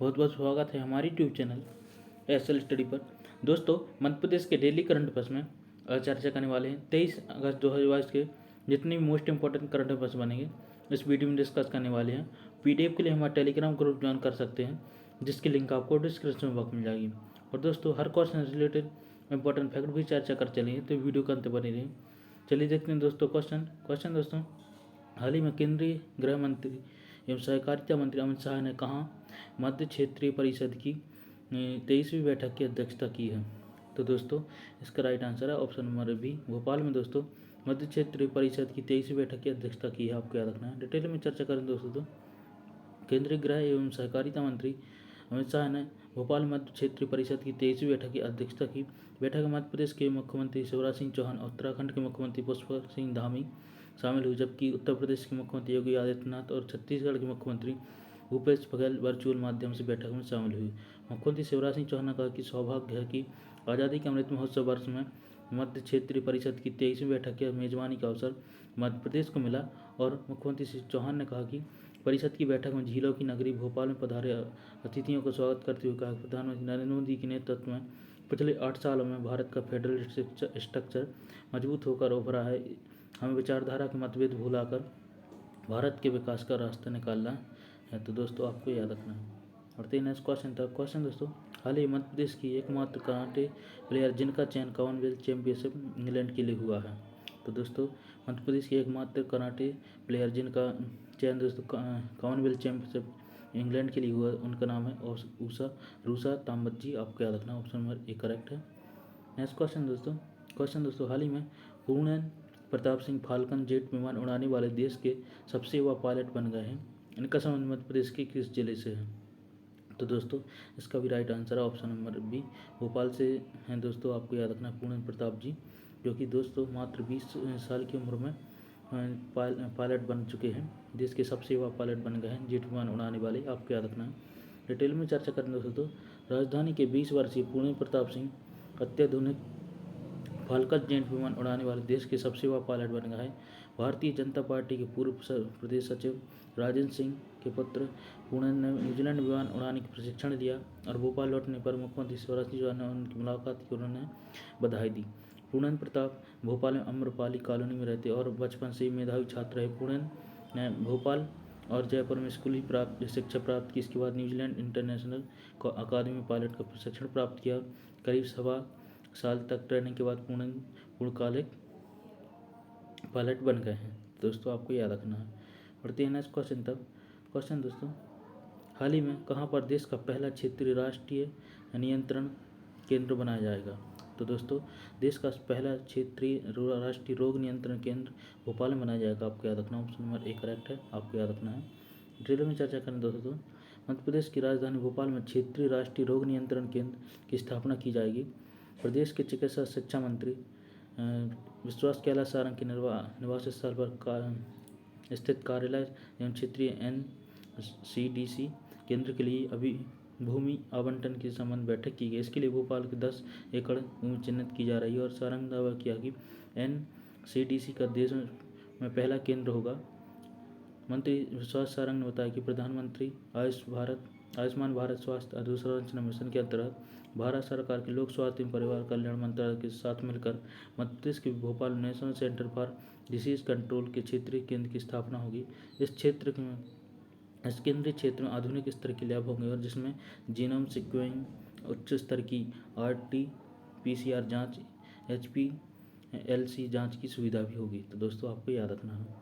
बहुत बहुत स्वागत है हमारी यूट्यूब चैनल एसएल स्टडी पर। दोस्तों, मध्य प्रदेश के डेली करंट अफेयर्स में चर्चा करने वाले हैं 23 अगस्त 2022 के जितने भी मोस्ट इंपॉर्टेंट करंट अफेयर्स बनेंगे इस वीडियो में डिस्कस करने वाले हैं। पीडीएफ के लिए हमारा टेलीग्राम ग्रुप ज्वाइन कर सकते हैं, जिसकी लिंक आपको डिस्क्रिप्शन बॉक्स में मिल जाएगी। और दोस्तों, हर क्वेश्चन से रिलेटेड इंपॉर्टेंट फैक्ट भी चर्चा कर चलेंगे, तो वीडियो का अंत बने रही। चलिए देखते हैं दोस्तों क्वेश्चन दोस्तों, हाल ही में केंद्रीय गृह मंत्री एवं सहकारिता मंत्री अमित शाह ने कहा मध्य क्षेत्रीय परिषद की 23वीं बैठक की अध्यक्षता की है। तो दोस्तों, इसका राइट आंसर है ऑप्शन नंबर बी, भोपाल में दोस्तों मध्य क्षेत्रीय परिषद की 23वीं बैठक की अध्यक्षता की है। आपको याद रखना है। डिटेल में चर्चा करें दोस्तों, तो केंद्रीय गृह एवं सहकारिता मंत्री अमित शाह ने भोपाल मध्य क्षेत्रीय परिषद की 23वीं बैठक की अध्यक्षता की। बैठक में मध्य प्रदेश के मुख्यमंत्री शिवराज सिंह चौहान और उत्तराखंड के मुख्यमंत्री पुष्कर सिंह धामी शामिल हुई, जबकि उत्तर प्रदेश के मुख्यमंत्री योगी आदित्यनाथ और छत्तीसगढ़ के मुख्यमंत्री भूपेश बघेल वर्चुअल माध्यम से बैठक में शामिल हुई। मुख्यमंत्री शिवराज सिंह चौहान ने कहा कि सौभाग्य है कि आज़ादी के अमृत महोत्सव वर्ष में मध्य क्षेत्रीय परिषद की 23वीं बैठक की मेजबानी का अवसर मध्य प्रदेश को मिला। और मुख्यमंत्री श्री चौहान ने कहा कि परिषद की बैठक में झीलों की नगरी भोपाल में पधारे अतिथियों का स्वागत करते हुए कहा कि प्रधानमंत्री नरेंद्र मोदी के नेतृत्व में पिछले 8 सालों में भारत का फेडरल स्ट्रक्चर मजबूत होकर उभरा है। हमें विचारधारा के मतभेद भुलाकर भारत के विकास का रास्ता निकालना है। तो दोस्तों, आपको याद रखना है। और 3 क्वेश्चन दोस्तों, हाल ही मध्य प्रदेश की एकमात्र कराटे प्लेयर जिनका चयन कॉमनवेल्थ चैंपियनशिप इंग्लैंड के लिए हुआ है। तो दोस्तों, मध्य प्रदेश की एकमात्र कराटे प्लेयर जिनका चयन दोस्तों कॉमनवेल्थ चैंपियनशिप इंग्लैंड के लिए हुआ, उनका नाम है रूसा ताम्बजी। आपको याद रखना, ऑप्शन नंबर ए करेक्ट है। नेक्स्ट क्वेश्चन दोस्तों, हाल ही में पूर्णन प्रताप सिंह फाल्कन जेट विमान उड़ाने वाले देश के सबसे युवा पायलट बन गए हैं। इनका संबंध मध्य प्रदेश के किस जिले से है? तो दोस्तों, इसका भी राइट आंसर है ऑप्शन नंबर बी, भोपाल से हैं दोस्तों। आपको याद रखना पूर्णन प्रताप जी, जो कि दोस्तों मात्र 20 साल की उम्र में पायलट बन चुके हैं, देश के सबसे युवा पायलट बन गए हैं जेट विमान उड़ाने वाले। आपको याद रखना है। डिटेल में चर्चा करें दोस्तों, तो राजधानी के 20 वर्षीय पूर्णन प्रताप सिंह अत्याधुनिक फाल्कन जेट विमान उड़ाने वाले देश के सबसे युवा पायलट बन गए हैं। भारतीय जनता पार्टी के पूर्व प्रदेश सचिव राजेंद्र सिंह के पुत्र पूर्णन ने न्यूजीलैंड विमान उड़ाने का प्रशिक्षण लिया और भोपाल लौटने पर मुख्यमंत्री शिवराज सिंह चौहान ने उनकी मुलाकात की, उन्होंने बधाई दी। पूर्णन प्रताप भोपाल में अम्रपाली कॉलोनी में रहते और बचपन से ही मेधावी छात्र रहे। पूर्णन ने भोपाल और जयपुर में स्कूली शिक्षा प्राप्त की। इसके बाद न्यूजीलैंड इंटरनेशनल अकादमी में पायलट का प्रशिक्षण प्राप्त किया। करीब 1.25 साल तक ट्रेनिंग के बाद पूर्णकालिक पायलट बन गए हैं। दोस्तों, आपको याद रखना है। बढ़ते हैं नेक्स्ट क्वेश्चन दोस्तों, हाल ही में कहाँ पर देश का पहला क्षेत्रीय राष्ट्रीय नियंत्रण केंद्र बनाया जाएगा? तो दोस्तों, देश का पहला क्षेत्रीय राष्ट्रीय रोग नियंत्रण केंद्र भोपाल में बनाया जाएगा। आपको याद रखना, ऑप्शन नंबर ए करेक्ट है। आपको याद रखना है। डिटेल में चर्चा करें दोस्तों, मध्य प्रदेश की राजधानी भोपाल में क्षेत्रीय राष्ट्रीय रोग नियंत्रण केंद्र की स्थापना की जाएगी। प्रदेश के चिकित्सा शिक्षा मंत्री विश्वास कैलाश सारंग के निवास स्थल पर स्थित कार्यालय एवं क्षेत्रीय NCDC केंद्र के लिए अभी भूमि आवंटन के संबंध बैठक की गई। इसके लिए भोपाल के 10 एकड़ भूमि चिन्हित की जा रही है। और सारंग ने दावा किया कि NCDC का देश में पहला केंद्र होगा। मंत्री विश्वास सारंग ने बताया कि प्रधानमंत्री आयुष्मान भारत स्वास्थ्य अधोसंरचना मिशन के अंतर्गत भारत सरकार के लोक स्वास्थ्य एवं परिवार कल्याण मंत्रालय के साथ मिलकर मध्य प्रदेश के Bhopal national centre for disease control के क्षेत्रीय केंद्र की स्थापना होगी। इस केंद्रीय क्षेत्र में आधुनिक स्तर के लैब होंगे और जिसमें जीनोम सिक्वेंसिंग, उच्च स्तर की RT-PCR जाँच, HPLC जाँच की सुविधा भी होगी। तो दोस्तों, आपको याद रखना है।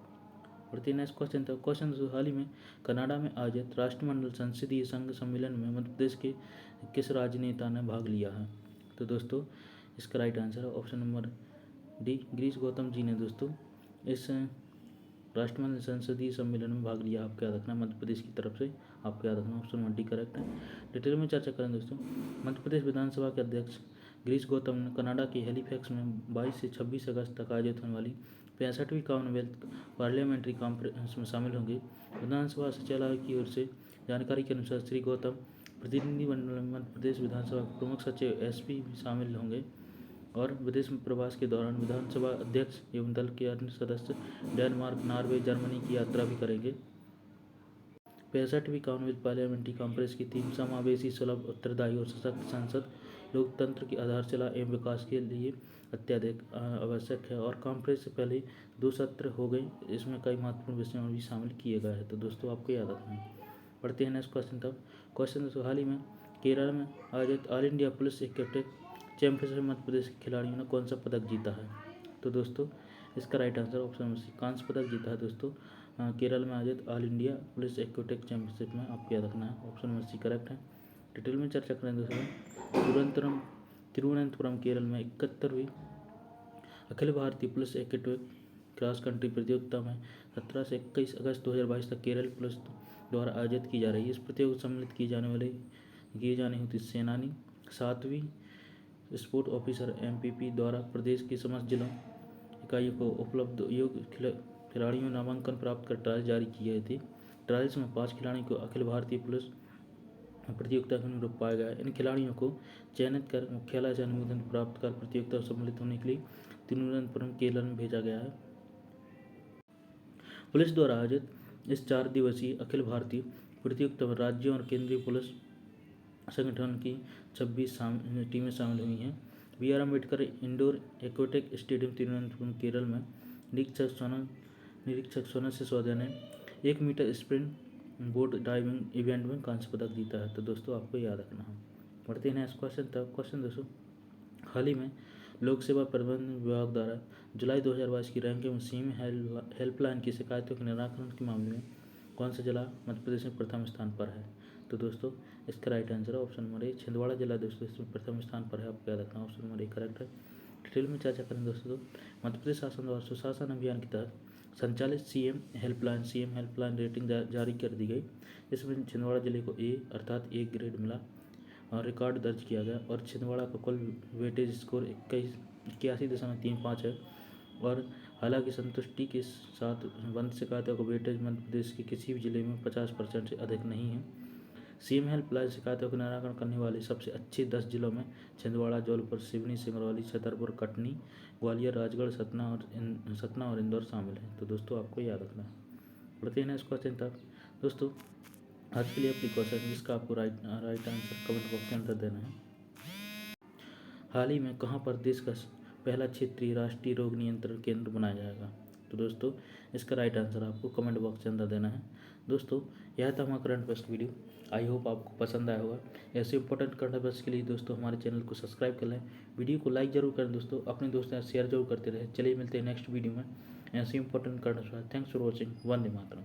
और 3 नेक्स्ट क्वेश्चन हाल ही में कनाडा में आयोजित राष्ट्रमंडल संसदीय संघ सम्मेलन में मध्य प्रदेश के किस राजनेता ने भाग लिया है? तो दोस्तों, इसका राइट आंसर है option number D, Girish Gautam ji ने दोस्तों इस राष्ट्रमंडल संसदीय सम्मेलन में भाग लिया। आपको याद रखना, मध्य प्रदेश की तरफ से। आपको याद रखना, ऑप्शन नंबर डी करेक्ट है। डिटेल में चर्चा करें दोस्तों, मध्य प्रदेश विधानसभा के अध्यक्ष गिरीश गौतम ने कनाडा के हैलीफैक्स में 22 से 26 अगस्त तक आयोजित होने वाली 65वीं कॉमनवेल्थ पार्लियामेंट्री कॉन्फ्रेंस में शामिल होंगे। विधानसभा सचिवालय की ओर से जानकारी के अनुसार श्री गौतम प्रतिनिधिमंडल में मध्य प्रदेश विधानसभा के प्रमुख सचिव SP भी शामिल होंगे और विदेश में प्रवास के दौरान विधानसभा अध्यक्ष एवं दल के अन्य सदस्य डेनमार्क, नॉर्वे, जर्मनी की यात्रा भी करेंगे। 65वीं कॉमनवेल्थ पार्लियामेंट्री कॉन्फ्रेंस की थीम समावेशी, सुलभ, उत्तरदायी और सशक्त संसद लोकतंत्र की आधारशिला एवं विकास के लिए अत्यधिक आवश्यक है। और कॉन्फ्रेंस से पहले 2 सत्र हो गए, इसमें कई महत्वपूर्ण विषयों भी शामिल किए गए हैं। तो दोस्तों आपको याद रखना है। पढ़ते हैं नेक्स्ट क्वेश्चन। तब क्वेश्चन दोस्तों, हाल ही में केरल में आयोजित all India police athletic championship में मध्य प्रदेश के खिलाड़ियों ने कौन सा पदक जीता है? तो दोस्तों इसका right answer option number C, कांस्य पदक जीता है दोस्तों केरल में आयोजित all India police athletic championship में। आपको याद रखना है, ऑप्शन नंबर सी करेक्ट है। डिटेल में चर्चा करें दोस्तों, तिरुवनंतपुरम केरल में 71वीं Akhil Bharatiya police athletic cross country प्रतियोगिता में 17 से 21 अगस्त 2022 तक केरल पुलिस द्वारा आयोजित की जा रही है। इस प्रतियोगिता सम्मिलित किए जाने हेतु सेनानी 7वीं स्पोर्ट ऑफिसर MPP द्वारा प्रदेश की समस्त जिलों इकाइयों को उपलब्ध योग्य खिलाड़ियों नामांकन प्राप्त कर ट्रायल जारी किए गए थे। ट्रायल्स में 5 खिलाड़ियों को अखिल भारतीय पुलिस प्रतियोगिता में अनुरूप पाया गया। इन खिलाड़ियों को चयनित कर मुख्यालय से अनुमोदन प्राप्त कर प्रतियोगिता में सम्मिलित होने के लिए तिरुवनंतपुरम केरल में भेजा गया है। पुलिस द्वारा आयोजित इस 4 दिवसीय अखिल भारतीय प्रतियोगिता में राज्यों और केंद्रीय पुलिस संगठन की 26 टीमें शामिल हुई हैं। BR Ambedkar indoor aquatic stadium Thiruvananthapuram Kerala में निरीक्षक सोनल सिसोदिया ने 1 meter sprint boat diving event में कांस्य पदक जीता है। तो दोस्तों आपको याद रखना है। बढ़ते हैं नेक्स्ट क्वेश्चन। तब क्वेश्चन दोस्तों, हाल ही में लोक सेवा प्रबंधन विभाग द्वारा जुलाई 2022 की रैंकिंग में सीएम हेल्पलाइन की शिकायतों के निराकरण के मामले में कौन सा जिला मध्य प्रदेश में प्रथम स्थान पर है? तो दोस्तों इसका राइट आंसर है ऑप्शन नंबर ए, छिंदवाड़ा जिला दोस्तों इसमें प्रथम स्थान पर है। आपको याद रखना, ऑप्शन नंबर ए करेक्ट है। डिटेल में चर्चा करें दोस्तों, मध्य प्रदेश शासन द्वारा सुशासन अभियान के तहत संचालित सीएम हेल्पलाइन रेटिंग जारी कर दी गई। इसमें छिंदवाड़ा जिले को ए अर्थात ए ग्रेड मिला और रिकॉर्ड दर्ज किया गया। और छिंदवाड़ा का कुल वेटेज स्कोर 81.35 है। और हालांकि संतुष्टि के साथ बंद शिकायतों का वेटेज मध्य प्रदेश के किसी भी जिले में 50% से अधिक नहीं है। सीएम हेल्पलाइन शिकायतों का निराकरण करने वाले सबसे अच्छे 10 जिलों में छिंदवाड़ा, जौनपुर, सिवनी, सिंगरौली, छतरपुर, कटनी, ग्वालियर, राजगढ़, सतना और इंदौर शामिल हैं। तो दोस्तों आपको याद रखना है। बढ़ते हैं इस क्वेश्चन तक। दोस्तों आज के लिए अपनी क्वेश्चन जिसका आपको राइट आंसर कमेंट बॉक्स के अंदर देना है। हाल ही में कहाँ पर देश का पहला क्षेत्रीय राष्ट्रीय रोग नियंत्रण केंद्र बनाया जाएगा? तो दोस्तों इसका राइट आंसर आपको कमेंट बॉक्स के अंदर देना है। दोस्तों यह था हमारा current affairs video. I hope आपको पसंद आया होगा। ऐसे इंपॉर्टेंट करंट अफेयर्स के लिए दोस्तों हमारे चैनल को सब्सक्राइब कर लें, वीडियो को लाइक जरूर करें दोस्तों, अपने दोस्तों से शेयर जरूर करते रहे। चलिए मिलते हैं नेक्स्ट वीडियो में ऐसे important current affairs. Thanks for watching. Vande Mataram.